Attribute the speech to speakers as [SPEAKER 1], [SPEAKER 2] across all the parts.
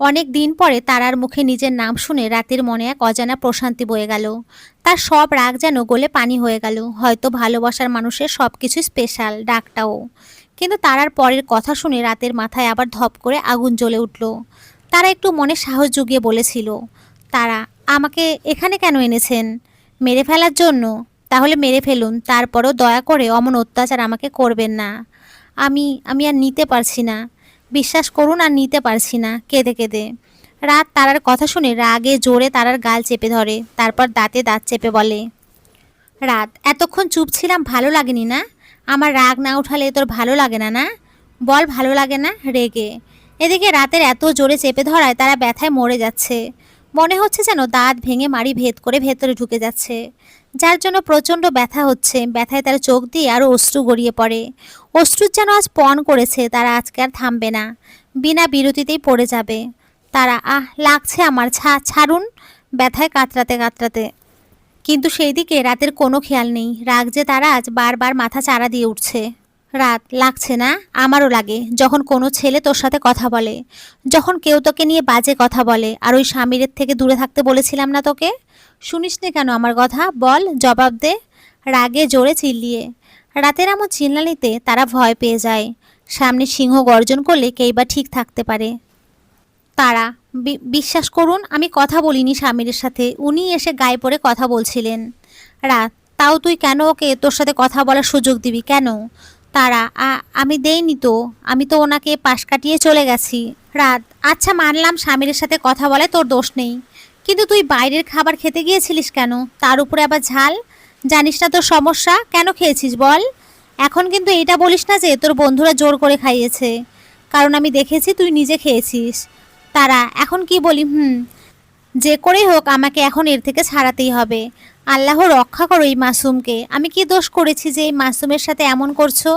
[SPEAKER 1] অনেক দিন পরে তারার মুখে নিজের নাম শুনে রাতের মনে এক অজানা প্রশান্তি বয়ে গেল। তার সব রাগ যেন গলে পানি হয়ে গেল। হয়তো ভালোবাসার মানুষের সবকিছু স্পেশাল, ডাকটাও। কিন্তু তারার পরের কথা শুনে রাতের মাথায় আবার ধপ করে আগুন জ্বলে উঠল। তারা একটু মনে সাহস জুগিয়ে বলেছিল, তারা, আমাকে এখানে কেন এনেছেন? মেরে ফেলার জন্য? তাহলে মেরে ফেলুন, তারপরও দয়া করে অমন অত্যাচার আমাকে করবেন না। আমি আমি আর নিতে পারছি না। বিশ্বাস করুন, আর নিতে পারছি না। কেঁদে কেঁদে রাত তারার কথা শুনে রাগে জোরে তারার গাল চেপে ধরে, তারপর দাঁতে দাঁত চেপে বলে, রাত, এতক্ষণ চুপ ছিলাম ভালো লাগেনি না? আমার রাগ না উঠালে তোর ভালো লাগে না না? বল ভালো লাগে না? রেগে এদিকে রাতের এত জোরে চেপে ধরায় তারা ব্যথায় মরে যাচ্ছে। মনে হচ্ছে যেন দাঁত ভেঙে মাড়ি ভেদ করে ভেতরে ঢুকে যাচ্ছে, যার জন্য প্রচণ্ড ব্যথা হচ্ছে। ব্যথায় তার চোখ দিয়ে আরও অশ্রু গড়িয়ে পড়ে। অশ্রুর যেন আজ পণ করেছে, তারা আজকে আর থামবে না, বিনা বিরতিতেই পড়ে যাবে। তারা, লাগছে আমার, ছাড়ুন। ব্যথায় কাতরাতে কাতরাতে। কিন্তু সেই দিকে রাতের কোনো খেয়াল নেই। রাগ যে তারা আজ বারবার মাথা চারা দিয়ে উঠছে। রাত, লাগছে না? আমারও লাগে, যখন কোনো ছেলে তোর সাথে কথা বলে, যখন কেউ তোকে নিয়ে বাজে কথা বলে। আর ওই স্বামীর থেকে দূরে থাকতে বলেছিলাম না তোকে? শুনিস নি কেন আমার কথা? বল, জবাব দে। রাগে জোরে চিল্লিয়ে। রাতের এমন চিল্লানিতে তারা ভয় পেয়ে যায়। সামনে সিংহ গর্জন করলে কেই বা ঠিক থাকতে পারে। তারা, বিশ্বাস করুন, আমি কথা বলিনি স্বামীর সাথে, উনি এসে গায়ে পড়ে কথা বলছিলেন। রাত, তাও তুই কেন ওকে তোর সাথে কথা বলার সুযোগ দিবি কেন? তারা, আমি দেইনি তো, আমি তো ওনাকে পাশ কাটিয়ে চলে গেছি। রাত, আচ্ছা মানলাম স্বামীর সাথে কথা বলে তোর দোষ নেই, কিন্তু তুই বাইরের খাবার খেতে গিয়েছিলিস কেন? তার উপরে আবার ঝাল। জানিস না তোর সমস্যা? কেন খেয়েছিস বল? এখন কিন্তু এটা বলিস না যে তোর বন্ধুরা জোর করে খাইয়েছে, কারণ আমি দেখেছি তুই নিজে খেয়েছিস। তারা, এখন কি বলি? যে করেই হোক আমাকে এখন এর থেকে ছাড়াতেই হবে। আল্লাহ রক্ষা করো এই মাসুমকে। আমি কি দোষ করেছি যে এই মাসুমের সাথে এমন করছো?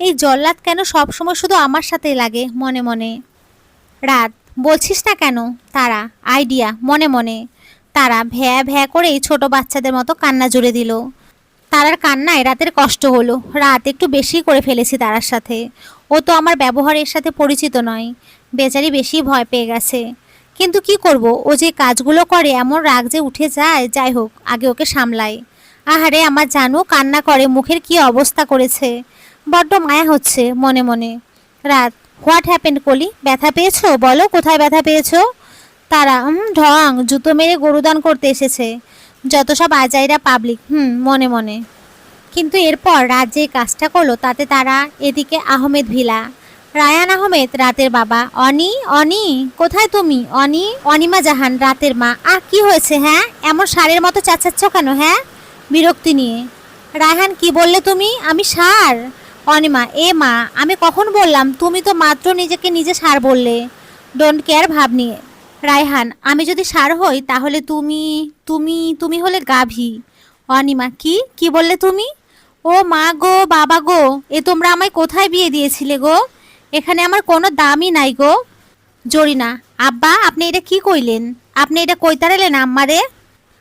[SPEAKER 1] এই জল্লাদ কেন সবসময় শুধু আমার সাথেই লাগে মনে মনে? রাত, বলছিস না কেন? তারা, আইডিয়া, মনে মনে। তারা ভ্যা ভ্যা করেই ছোট বাচ্চাদের মতো কান্না জুড়ে দিল। তারার কান্নায় রাতের কষ্ট হলো। রাত, একটু বেশি করে ফেলেছি তারার সাথে। ও তো আমার ব্যবহারের সাথে পরিচিত নয়। বেচারি বেশি ভয় পেয়ে গেছে। কিন্তু কি করব, ও যে কাজগুলো করে এমন রাগ যে উঠে যায়। যাই হোক, আগে ওকে সামলাই। আহারে আমার জানু কান্না করে, মুখের কি অবস্থা করেছে। বড্ড মায়া হচ্ছে মনে মনে। রাত, হোয়াট হ্যাপেন্ড কলি? ব্যথা পেয়েছো? বলো কোথায় ব্যথা পেয়েছো? তারা, ঢং, জুতো মেরে গরুদান করতে এসেছে। যত সব আজাইরা পাবলিক। মনে মনে। কিন্তু এরপর রাত যে কাজটা করলো তাতে তারা, এদিকে আহমেদ ভিলা। রায়ান আহমেদ, রাতের বাবা। অনি, অনি, কোথায় তুমি? অনি, অনিমা জাহান, রাতের মা। কি হয়েছে হ্যাঁ? এমন সারের মতো চেঁচাচ্ছ কেন হ্যাঁ? বিরক্তি নিয়ে। রায়হান, কি বললে তুমি? আমি সার? অনিমা, মা, আমি কখন বললাম? তুমি তো মাত্র নিজেকে নিজে সার বললে। ডোন্ট কেয়ার ভাব নিয়ে। রায়হান, আমি যদি সার হই তাহলে তুমি, তুমি হলে গাভী। অনিমা, কি কি বললে তুমি? ও মা গো, বাবা গো, এ তোমরা আমায় কোথায় বিয়ে দিয়েছিলে গো? এখানে আমার কোনো দামই নাই গো। জরিনা, আব্বা আপনি এটা কি কইলেন? আপনি এটা কইতারেলেন আম্মারে?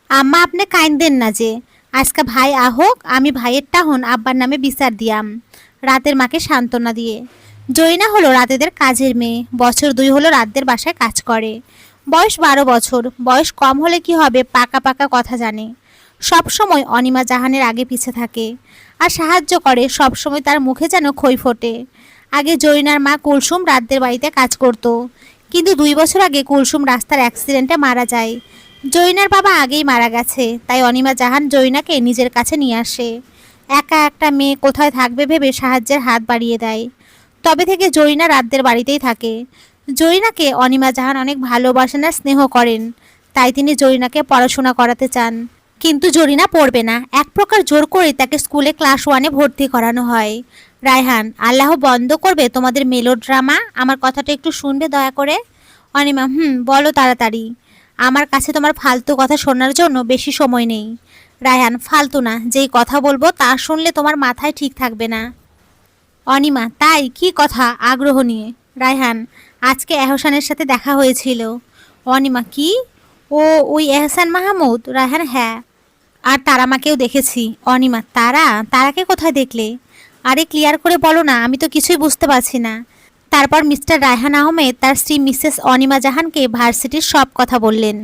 [SPEAKER 1] আম্মা আপনি কাইন্দেন না যে। আজকে ভাই আহোক, আমি ভাইয়েরটা হন আব্বার নামে বিচার দিয়াম। রাতের মাকে সান্ত্বনা দিয়ে। জরিনা হলো রাতেদের কাজের মেয়ে। বছর 2 হলো রাতদের বাসায় কাজ করে। বয়স 12 বছর। বয়স কম হলে কি হবে, পাকা পাকা কথা জানে। সব সময় অনিমা জাহানের আগে পিছে থাকে আর সাহায্য করে। সব সময় তার মুখে যেন খই ফোটে। আগে জরিনার মা কুলসুম রাতদের বাড়িতে কাজ করত, কিন্তু 2 বছর আগে কুলসুম রাস্তার অ্যাক্সিডেন্টে মারা যায়। জরিনার বাবা আগেই মারা গেছে, তাই অনিমা জাহান জরিনাকে নিজের কাছে নিয়ে আসে। একা একটা মেয়ে কোথায় থাকবে ভেবে সাহায্যের হাত বাড়িয়ে দেয়। তবে থেকে জরিনা রাতদের বাড়িতেই থাকে। জরিনাকে অনিমা জাহান অনেক ভালোবাসেন আর স্নেহ করেন, তাই তিনি জরিনাকে পড়াশোনা করাতে চান। কিন্তু জরিনা পড়বে না। এক প্রকার জোর করে তাকে স্কুলে ক্লাস 1-এ ভর্তি করানো হয়। রায়হান, আল্লাহ বন্ধ করবে তোমাদের মেলোড্রামা। আমার কথাটা একটু শুনবে দয়া করে? অনিমা, বলো তাড়াতাড়ি। আমার কাছে তোমার ফালতু কথা শোনার জন্য বেশি সময় নেই। রায়হান, ফালতু না, যেই কথা বলবো তা শুনলে তোমার মাথায় ঠিক থাকবে না। অনিমা, তাই কি কথা? আগ্রহ নিয়ে। রায়হান, আজকে এহসানের সাথে দেখা হয়েছিল। অনিমা, কি? ও, ওই এহসান মাহমুদ? রায়হান, হ্যাঁ। আর তারামাকেও দেখেছি। অনিমা, তারাকে কোথায় দেখলে? আরে ক্লিয়ার করে বলো না, আমি তো কিছুই বুঝতে পারছি না। তারপর মিস্টার রায়হান আহমেদ তার স্ত্রী মিসেস অনিমা জাহানকে ভার্সিটির সব কথা বললেন।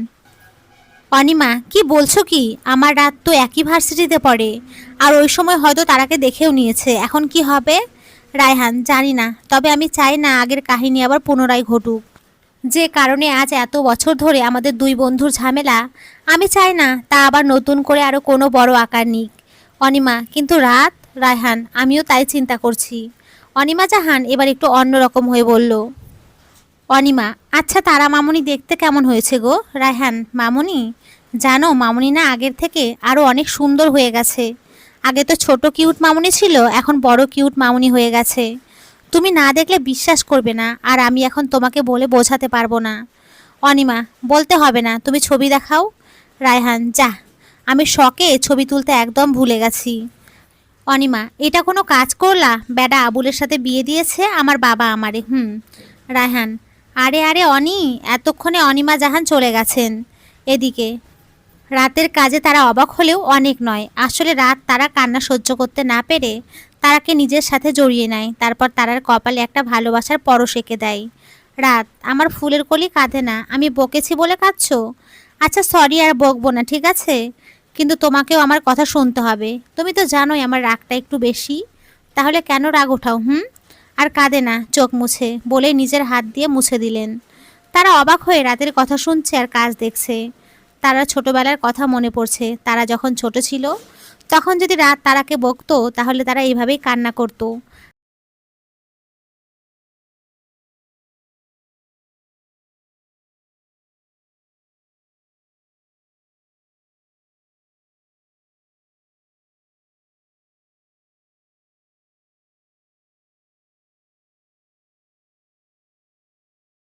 [SPEAKER 1] অনিমা, কি বলছো কি? আমার রাত তো একই ভার্সিটিতে পড়ে, আর ওই সময় হয়তো তারাকে দেখেও নিয়েছে। এখন কি হবে? রায়হান, জানি না, তবে আমি চাই না আগের কাহিনী আবার পুনরায় ঘটুক। যে কারণে আজ এত বছর ধরে আমাদের দুই বন্ধুর ঝামেলা, আমি চাই না তা আবার নতুন করে আরও কোনো বড় আকার নিক। অনিমা, কিন্তু রাত। রায়হান, আমিও তাই চিন্তা করছি। অনিমা জাহান এবার একটু অন্যরকম হয়ে বলল। অনিমা, আচ্ছা তারা মামুনি দেখতে কেমন হয়েছে গো? রায়হান, মামুনি? জানো, মামুনি না আগের থেকে আরও অনেক সুন্দর হয়ে গেছে। আগে তো ছোট কিউট মামুনি ছিল, এখন বড় কিউট মামুনি হয়ে গেছে। তুমি না দেখলে বিশ্বাস করবে না, আর আমি এখন তোমাকে বলে বোঝাতে পারবো না। অনিমা, বলতে হবে না, তুমি ছবি দেখাও। রায়হান, যা, আমি শখে ছবি তুলতে একদম ভুলে গেছি। অনিমা, এটা কোনো কাজ করলা? বেডা আবুলের সাথে বিয়ে দিয়েছে আমার বাবা আমারে। রায়হান, আরে আরে অনি, এতক্ষণে অনিমা জাহান চলে গেছেন। এদিকে রাতের কাজে তারা অবাক হলেও অনেক নয়। আসলে রাত তারা কান্না সহ্য করতে না পেরে তারাকে নিজের সাথে জড়িয়ে নেয়। তারপর তারার কপালে একটা ভালোবাসার পরশ এঁকে দেয়। রাত, আমার ফুলের কলি কাঁদে না, আমি বকেছি বলে কাঁদছো? আচ্ছা সরি, আর বকবো না, ঠিক আছে? কিন্তু তোমাকেও আমার কথা শুনতে হবে। তুমি তো জানোই আমার রাগটা একটু বেশি। তাহলে কেন রাগ ওঠাও? আর কাঁদে না, চোখ মুছে, বলে নিজের হাত দিয়ে মুছে দিলেন। তারা অবাক হয়ে রাতের কথা শুনছে আর কাজ দেখছে। তারা ছোটবেলার কথা মনে পড়ছে। তারা যখন ছোট ছিল তখন যদি রাত তারাকে বকতো তাহলে তারা এইভাবেই কান্না করতো।